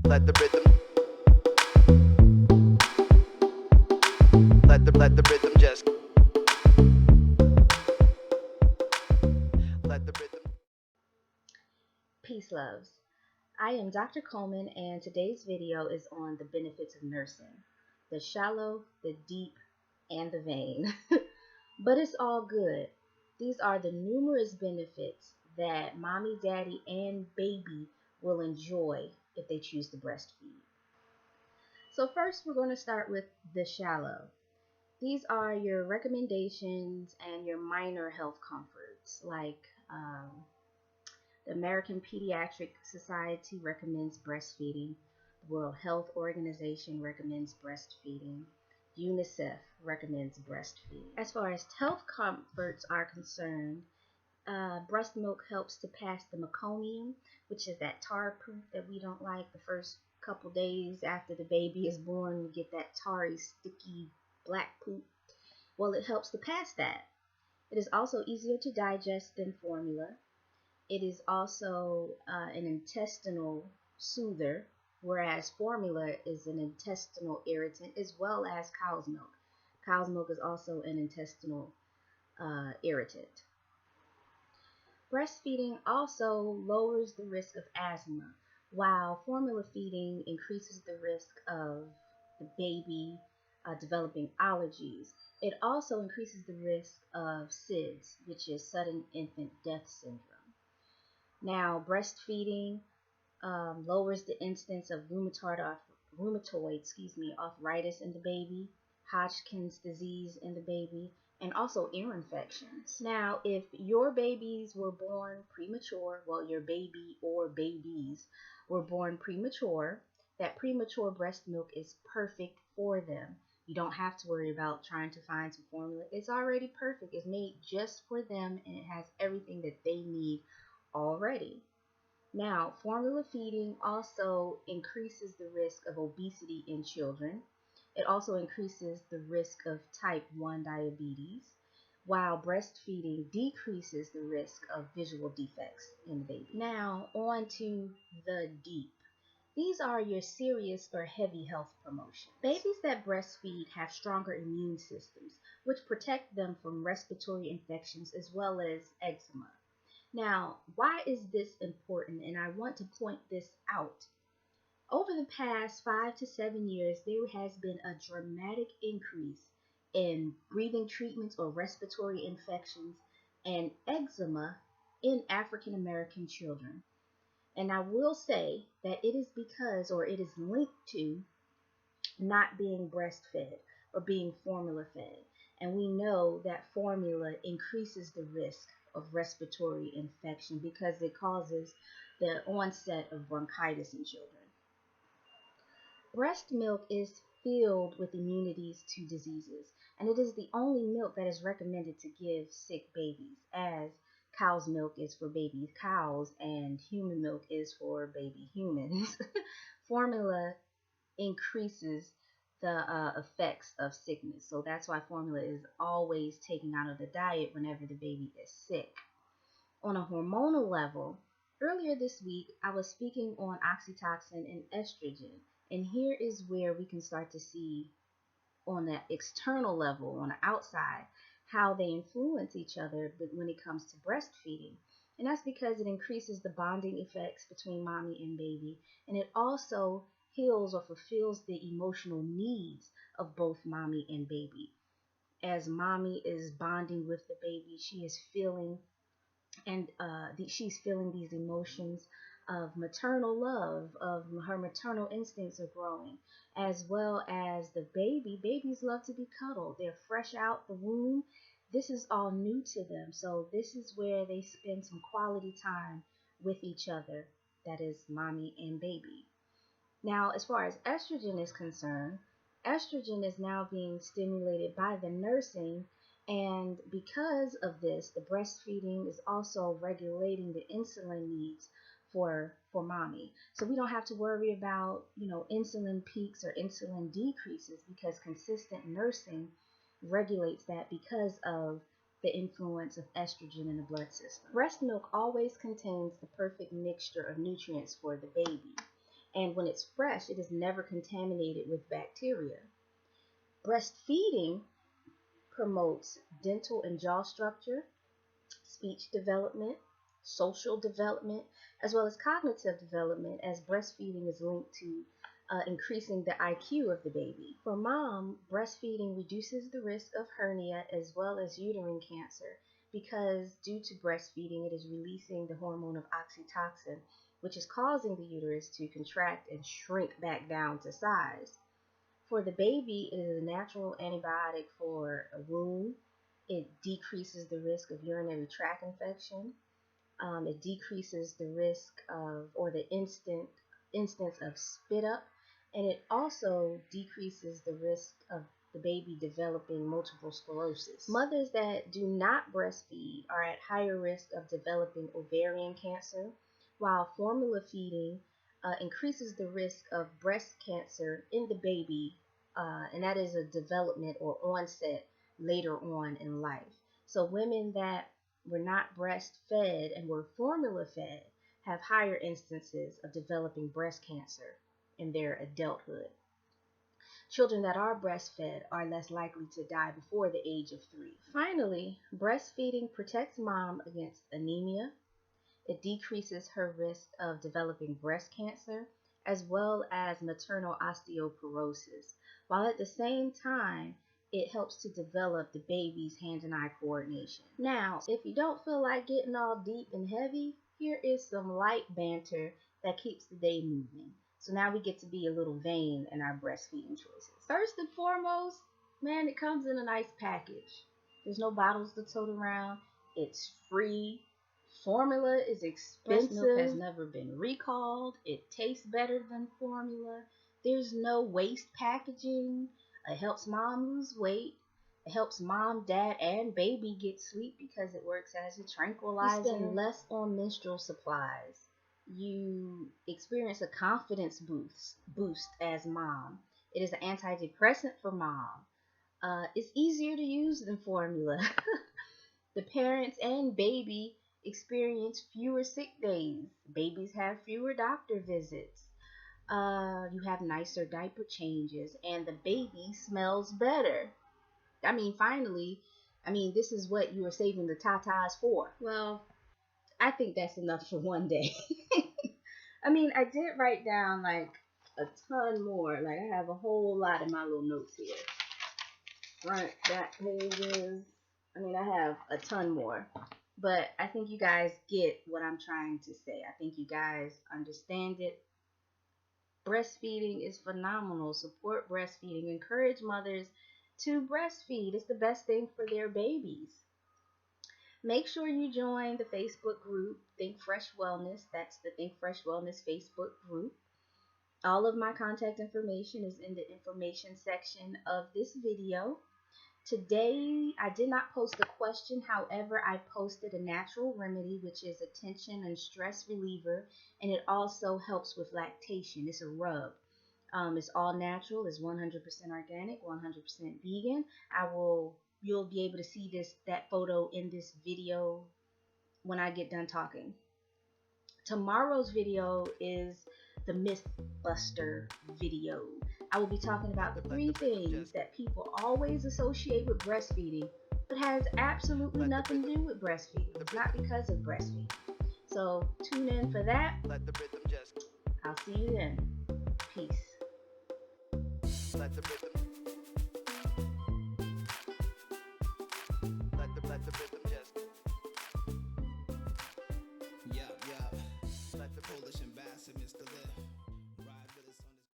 Let the rhythm. Let the rhythm just. Let the rhythm. Peace loves. I am Dr. Coleman, and today's video is on the benefits of nursing. The shallow, the deep, and the vain. But it's all good. These are the numerous benefits that mommy, daddy, and baby will enjoy if they choose to breastfeed. So first we're going to start with the shallow. These are your recommendations and your minor health comforts, like the American Pediatric Society recommends breastfeeding. The World Health Organization recommends breastfeeding. UNICEF recommends breastfeeding. As far as health comforts are concerned, breast milk helps to pass the meconium, which is that tar poop that we don't like. The first couple days after the baby is born, you get that tarry, sticky, black poop. Well, it helps to pass that. It is also easier to digest than formula. It is also an intestinal soother, whereas formula is an intestinal irritant, as well as cow's milk. Cow's milk is also an intestinal irritant. Breastfeeding also lowers the risk of asthma, while formula feeding increases the risk of the baby developing allergies. It also increases the risk of SIDS, which is sudden infant death syndrome. Now, breastfeeding lowers the incidence of rheumatoid arthritis in the baby, Hodgkin's disease in the baby, and also ear infections. Now, if your babies were born premature, well, your baby or babies were born premature, that premature breast milk is perfect for them. You don't have to worry about trying to find some formula. It's already perfect. It's made just for them, and it has everything that they need already. Now, formula feeding also increases the risk of obesity in children. It also increases the risk of type 1 diabetes, while breastfeeding decreases the risk of visual defects in the baby. Now, on to the deep. These are your serious or heavy health promotions. Babies that breastfeed have stronger immune systems, which protect them from respiratory infections as well as eczema. Now, why is this important? And I want to point this out. Over the past 5 to 7 years, there has been a dramatic increase in breathing treatments or respiratory infections and eczema in African American children. And I will say that it is because, or it is linked to, not being breastfed or being formula fed. And we know that formula increases the risk of respiratory infection because it causes the onset of bronchitis in children. Breast milk is filled with immunities to diseases, and it is the only milk that is recommended to give sick babies, as cow's milk is for baby cows and human milk is for baby humans. Formula increases the effects of sickness. So that's why formula is always taken out of the diet whenever the baby is sick. On a hormonal level, earlier this week I was speaking on oxytocin and estrogen, and here is where we can start to see on the external level, on the outside, how they influence each other when it comes to breastfeeding. And that's because it increases the bonding effects between mommy and baby, and it also heals or fulfills the emotional needs of both mommy and baby. As mommy is bonding with the baby, she is feeling she's feeling these emotions of maternal love, of her maternal instincts are growing, as well as the baby. Babies love to be cuddled. They're fresh out the womb. This is all new to them. So this is where they spend some quality time with each other. That is mommy and baby. Now, as far as estrogen is concerned, estrogen is now being stimulated by the nursing, and because of this, the breastfeeding is also regulating the insulin needs for mommy. So we don't have to worry about, insulin peaks or insulin decreases because consistent nursing regulates that because of the influence of estrogen in the blood system. Breast milk always contains the perfect mixture of nutrients for the baby. And when it's fresh, it is never contaminated with bacteria. Breastfeeding promotes dental and jaw structure, speech development, social development, as well as cognitive development, as breastfeeding is linked to increasing the IQ of the baby. For mom, breastfeeding reduces the risk of hernia as well as uterine cancer because due to breastfeeding, it is releasing the hormone of oxytocin, which is causing the uterus to contract and shrink back down to size. For the baby, it is a natural antibiotic for a wound. It decreases the risk of urinary tract infection. It decreases the risk of, or the instance of spit up, and it also decreases the risk of the baby developing multiple sclerosis. Mothers that do not breastfeed are at higher risk of developing ovarian cancer, while formula feeding increases the risk of breast cancer in the baby, and that is a development or onset later on in life. So women that were not breastfed and were formula fed have higher instances of developing breast cancer in their adulthood. Children that are breastfed are less likely to die before the age of 3. Finally, breastfeeding protects mom against anemia. It decreases her risk of developing breast cancer as well as maternal osteoporosis, while at the same time it helps to develop the baby's hand and eye coordination. Now, if you don't feel like getting all deep and heavy, here is some light banter that keeps the day moving. So now we get to be a little vain in our breastfeeding choices. First and foremost, man, it comes in a nice package. There's no bottles to tote around. It's free. Formula is expensive. Breast milk has never been recalled. It tastes better than formula. There's no waste packaging. It helps mom lose weight. It helps mom, dad, and baby get sleep because it works as a tranquilizer. You spend less on menstrual supplies. You experience a confidence boost as mom. It is an antidepressant for mom. It's easier to use than formula. The parents and baby experience fewer sick days. Babies have fewer doctor visits. You have nicer diaper changes, and the baby smells better. Finally, this is what you are saving the tatas for. Well, I think that's enough for one day. I did write down like a ton more. Like I have a whole lot of my little notes here. Front, back pages. I have a ton more. But I think you guys get what I'm trying to say. I think you guys understand it. Breastfeeding is phenomenal. Support breastfeeding. Encourage mothers to breastfeed. It's the best thing for their babies. Make sure you join the Facebook group, ThinkFreshWellness. That's the ThinkFreshWellness Facebook group. All of my contact information is in the information section of this video. Today, I did not post a question. However, I posted a natural remedy, which is a tension and stress reliever, and it also helps with lactation. It's a rub. It's all natural. It's 100% organic, 100% vegan. You'll be able to see that photo in this video when I get done talking. Tomorrow's video is the Mythbuster video. I will be talking about the 3 things that people always associate with breastfeeding, but has absolutely nothing to do with breastfeeding. It's not because of breastfeeding. So tune in for that. I'll see you then. Peace.